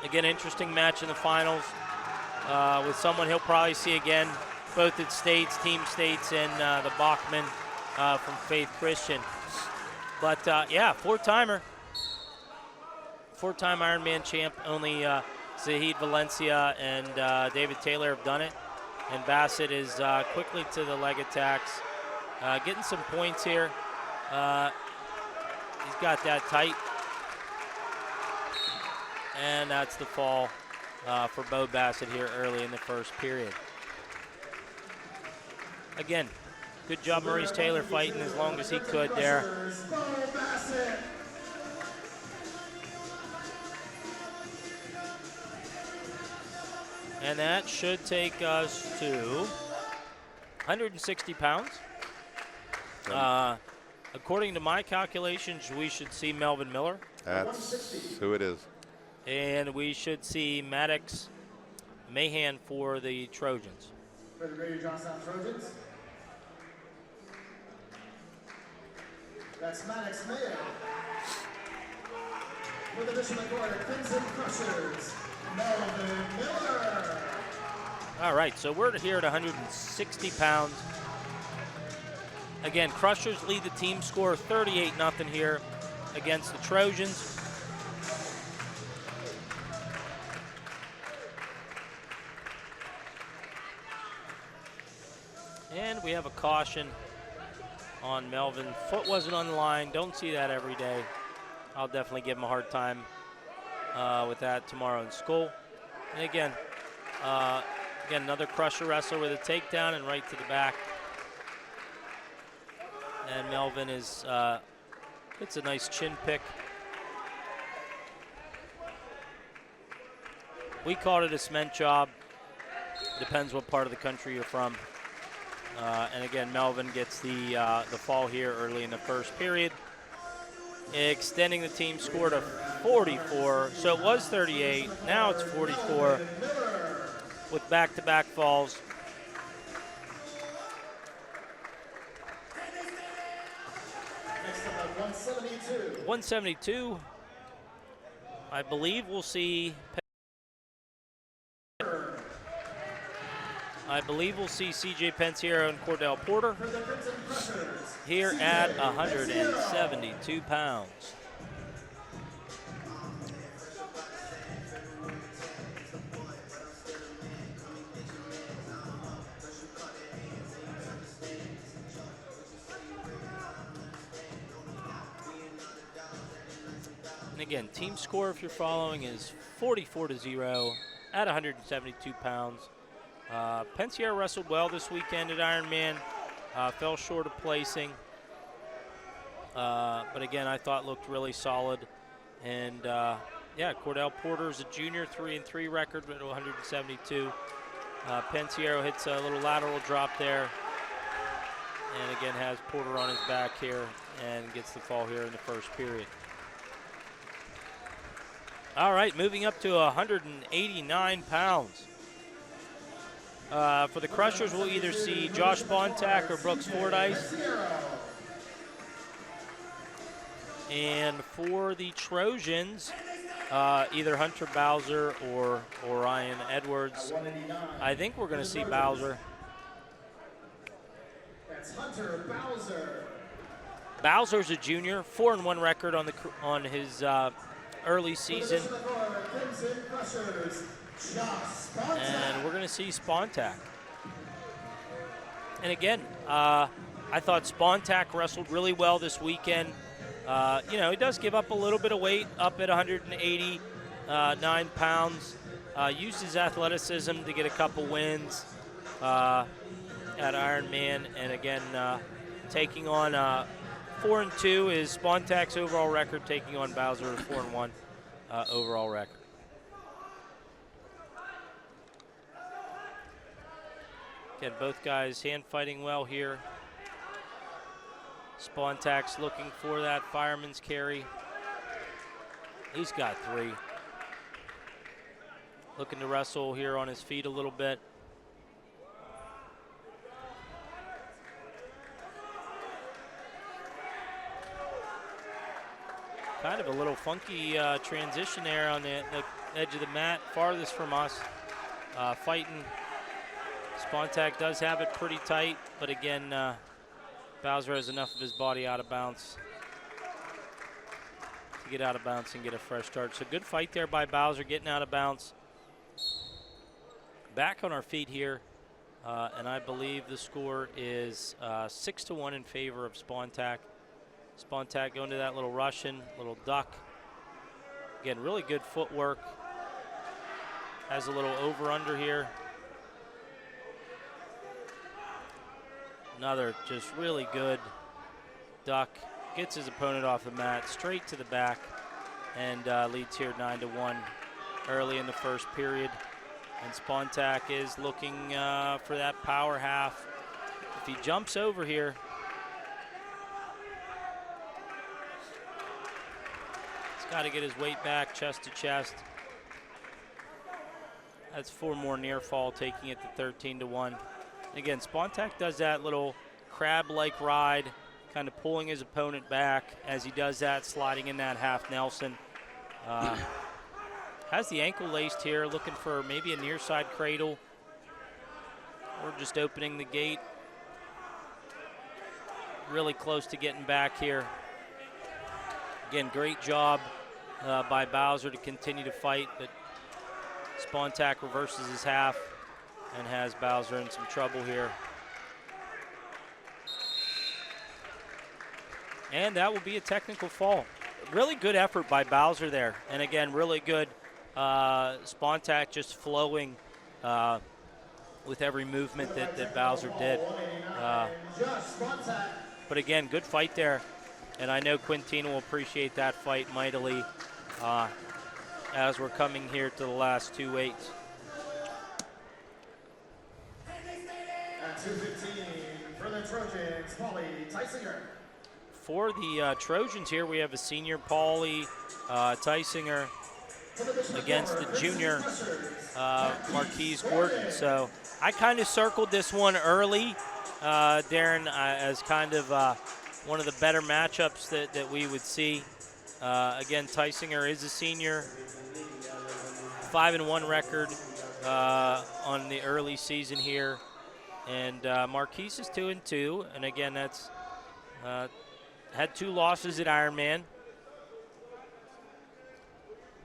Again, interesting match in the finals with someone he'll probably see again, both at States, Team States, and the Bachman from Faith Christian. But yeah, four-time Ironman champ. Only Zahid Valencia and David Taylor have done it. And Bassett is quickly to the leg attacks, getting some points here. He's got that tight. And that's the fall for Bo Bassett here early in the first period. Again, good job Maurice Taylor fighting as long as he could there. Bo Bassett. And that should take us to 160 pounds. According to my calculations, we should see Melvin Miller. That's who it is. And we should see Maddox Mahan for the Trojans. For the Greater Johnstown Trojans. That's Maddox Mayer. For the Bishop McCort Crimson Crushers, Melvin Miller. All right, so we're here at 160 pounds. Again, Crushers lead the team score 38-0 here against the Trojans. And we have a caution on Melvin. Foot wasn't on the line. Don't see that every day. I'll definitely give him a hard time with that tomorrow in school. And again, another Crusher wrestle with a takedown and right to the back. And Melvin is it's a nice chin pick. We called it a cement job. Depends what part of the country you're from. And again, Melvin gets the fall here early in the first period, extending the team score to 44. So it was 38. Now it's 44 with back-to-back falls. Next up at 172. 172. I believe we'll see. CJ Pensiero and Cordell Porter For the Crimson Crushers, here at 172 pounds. And again, team score, if you're following, is 44-0 at 172 pounds. Pensiero wrestled well this weekend at Ironman, fell short of placing. But again, I thought looked really solid. And yeah, Cordell Porter is a junior, 3-3 record at 172. Pensiero hits a little lateral drop there. And again, has Porter on his back here and gets the fall here in the first period. All right, moving up to 189 pounds. For the Crushers, we'll either see Josh Bontak or Brooks Fordyce. And for the Trojans, either Hunter Bowser or Ryan Edwards. I think we're going to see Bowser. That's Hunter Bowser. Bowser's a junior, 4-1 record on his early season. Crimson Crushers, And we're going to see Spontak. And again, I thought Spontak wrestled really well this weekend. You know, he does give up a little bit of weight, up at 189 pounds. Used his athleticism to get a couple wins at Ironman. And again, taking on 4-2 is Spontak's overall record, taking on Bowser's 4-1 overall record. Again, both guys hand fighting well here. Spontak's looking for that fireman's carry. He's got 3. Looking to wrestle here on his feet a little bit. Kind of a little funky transition there on the edge of the mat, farthest from us. Fighting. Spontak does have it pretty tight, but again, Bowser has enough of his body out of bounds to get out of bounds and get a fresh start. So good fight there by Bowser, getting out of bounds. Back on our feet here, and I believe the score is 6-1 in favor of Spontak. Spontak going to that little Russian, little duck. Again, really good footwork. has a little over-under here. Another just really good duck. Gets his opponent off the mat, straight to the back, and leads here 9-1 early in the first period. And Spontak is looking for that power half. If he jumps over here, he's got to get his weight back, chest to chest. That's 4 more near fall, taking it to 13-1. Again, Spontak does that little crab-like ride, kind of pulling his opponent back as he does that, sliding in that half Nelson. Has the ankle laced here, looking for maybe a near side cradle or just opening the gate. Really close to getting back here. Again, great job by Bowser to continue to fight, but Spontak reverses his half and has Bowser in some trouble here. And that will be a technical fall. Really good effort by Bowser there. And again, really good Spontak just flowing with every movement that Bowser did. But again, good fight there. And I know Quintino will appreciate that fight mightily as we're coming here to the last 2 weights. At 215 for the Trojans, Paulie Tysinger. For the Trojans here, we have a senior, Paulie Tysinger, against the junior, Marquise Gordon. So I kind of circled this one early, Darren, as kind of one of the better matchups that we would see. Again, Tysinger is a senior, 5-1 record on the early season here. And Marquise is 2-2, and again, that's had 2 losses at Ironman.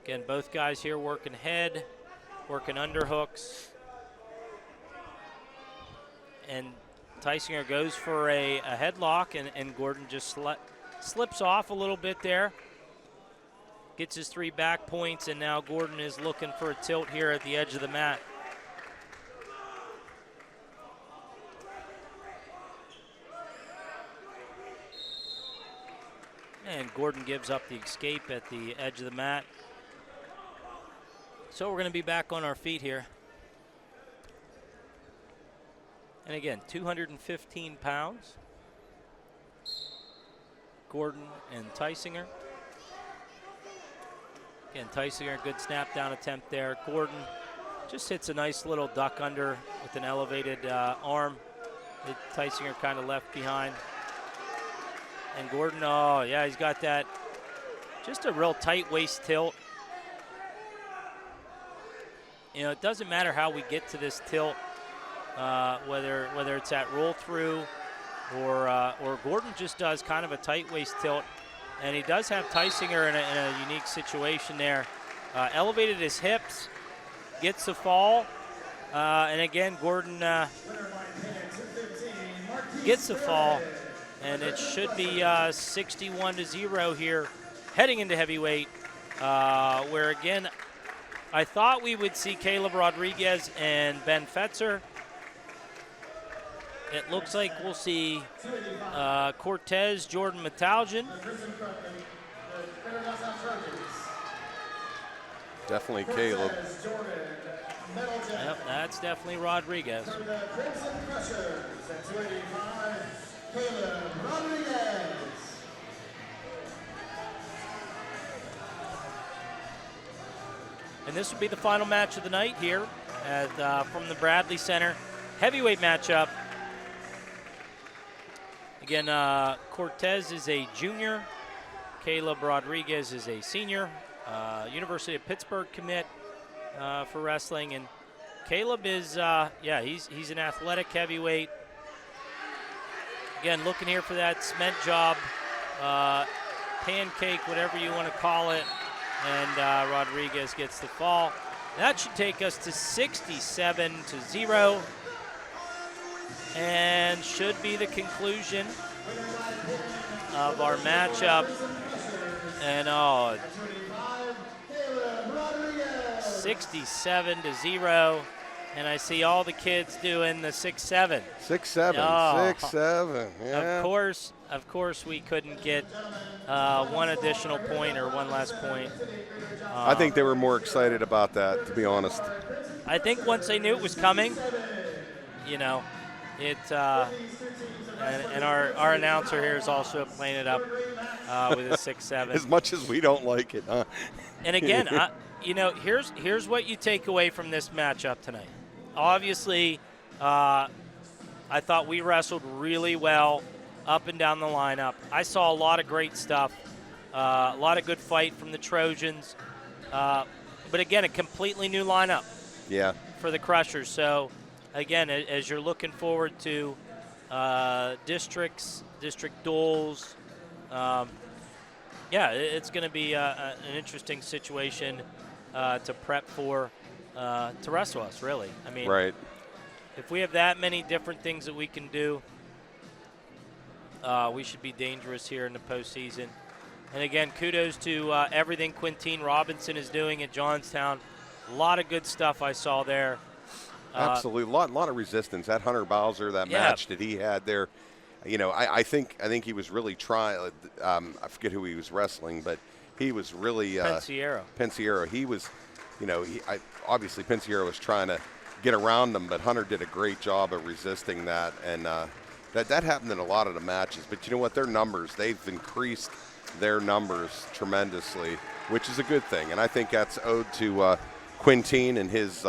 Again, both guys here working head, working underhooks. And Tysinger goes for a headlock, and Gordon just slips off a little bit there. Gets his 3 back points, and now Gordon is looking for a tilt here at the edge of the mat. And Gordon gives up the escape at the edge of the mat. So we're going to be back on our feet here. And again, 215 pounds. Gordon and Tysinger. Again, Tysinger, good snap down attempt there. Gordon just hits a nice little duck under with an elevated arm that Tysinger kind of left behind. And Gordon, oh yeah, he's got that, just a real tight waist tilt. You know, it doesn't matter how we get to this tilt, whether it's at roll through or Gordon just does kind of a tight waist tilt. And he does have Tysinger in a unique situation there. Elevated his hips, gets the fall. And again, Gordon gets the fall. And it should be 61-0 here, heading into heavyweight, where again, I thought we would see Caleb Rodriguez and Ben Fetzer. It looks like we'll see Cortez, Jordan Metaljan. Definitely Caleb. Yep, that's definitely Rodriguez. For the Crimson Crushers at 285, Caleb Rodriguez. And this will be the final match of the night here from the Bradley Center. Heavyweight matchup. Again, Cortez is a junior. Caleb Rodriguez is a senior. University of Pittsburgh commit for wrestling. And Caleb is, he's an athletic heavyweight. Again, looking here for that cement job, pancake, whatever you want to call it. And Rodriguez gets the fall. That should take us to 67-0. And should be the conclusion of our matchup. And 67-0, and I see all the kids doing the 6-7. 6-7, Oh. 6-7. Yeah. Of course, we couldn't get one additional point or one less point. I think they were more excited about that, to be honest. I think once they knew it was coming, you know, it. And our announcer here is also playing it up with a 6-7. As much as we don't like it, huh? And again, here's what you take away from this matchup tonight. Obviously, I thought we wrestled really well up and down the lineup. I saw a lot of great stuff, a lot of good fight from the Trojans. But again, a completely new lineup. Yeah. For the Crushers. So, again, as you're looking forward to district duels, it's going to be an interesting situation to prep for, to wrestle us, really. I mean, right. If we have that many different things that we can do, we should be dangerous here in the postseason. And again, kudos to everything Quintine Robinson is doing at Johnstown. A lot of good stuff I saw there. Absolutely, a lot of resistance. That Hunter Bowser, that match that he had there, you know, I think he was really trying. I forget who he was wrestling, but he was really Pensiero. He was, you know, obviously Pensiero was trying to get around him, but Hunter did a great job of resisting that, and that happened in a lot of the matches. But you know what? Their numbers, they've increased their numbers tremendously, which is a good thing, and I think that's owed to Quintine and his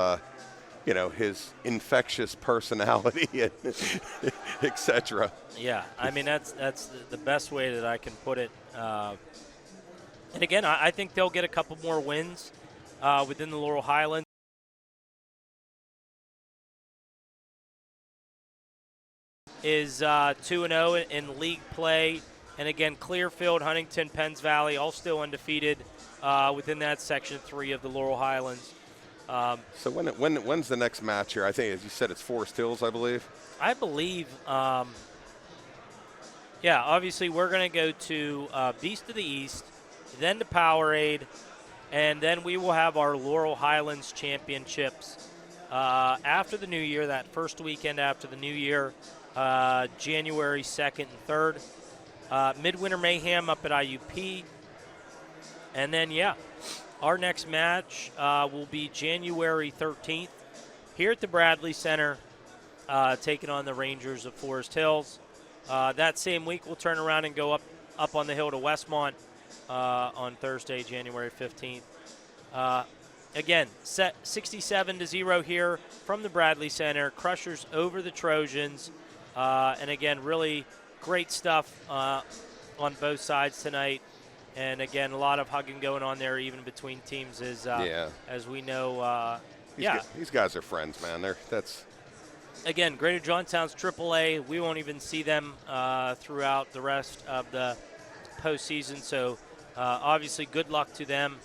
his infectious personality, and etc. Yeah, I mean that's the best way that I can put it. And again, I think they'll get a couple more wins within the Laurel Highlands. Is 2-0 in league play, and again, Clearfield, Huntington, Penns Valley, all still undefeated within that Section 3 of the Laurel Highlands. So when's the next match here? I think, as you said, it's Forest Hills, I believe. I believe, obviously we're going to go to Beast of the East, then to Powerade, and then we will have our Laurel Highlands Championships after the New Year, that first weekend after the New Year, January 2nd and 3rd. Midwinter Mayhem up at IUP, and then, our next match will be January 13th here at the Bradley Center, taking on the Rangers of Forest Hills. That same week, we'll turn around and go up on the hill to Westmont on Thursday, January 15th. Again, set 67-0 here from the Bradley Center. Crushers over the Trojans. And again, really great stuff on both sides tonight. And again, a lot of hugging going on there, even between teams, as we know. These guys are friends, man. Again, Greater Johnstown's AAA. We won't even see them throughout the rest of the postseason. So, obviously, good luck to them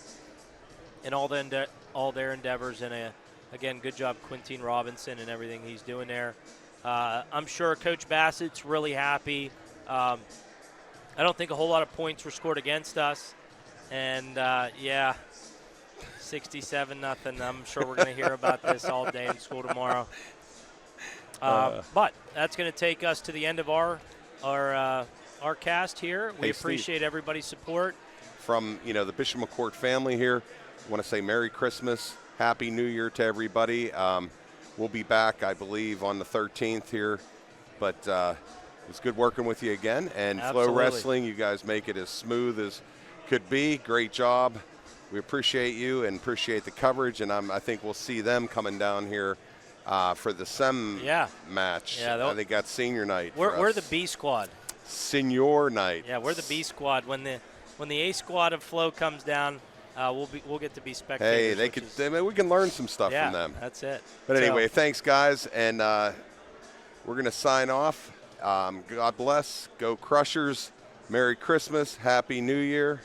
in all their endeavors. And again, good job, Quintine Robinson, and everything he's doing there. I'm sure Coach Bassett's really happy. I don't think a whole lot of points were scored against us. And, 67-0. I'm sure we're going to hear about this all day in school tomorrow. But that's going to take us to the end of our cast here. We appreciate Steve, everybody's support. From, the Bishop McCort family here, I want to say Merry Christmas, Happy New Year to everybody. We'll be back, I believe, on the 13th here. But it was good working with you again. And Absolutely. Flow Wrestling, you guys make it as smooth as could be. Great job. We appreciate you and appreciate the coverage. And I think we'll see them coming down here for the SEM match. Yeah, I think that's senior night. We're the B squad. Senior night. Yeah, we're the B squad. When the A squad of Flow comes down, we'll get to be spectators. Hey, we can learn some stuff from them. That's it. But anyway, thanks guys, and we're gonna sign off. God bless. Go Crushers. Merry Christmas. Happy New Year.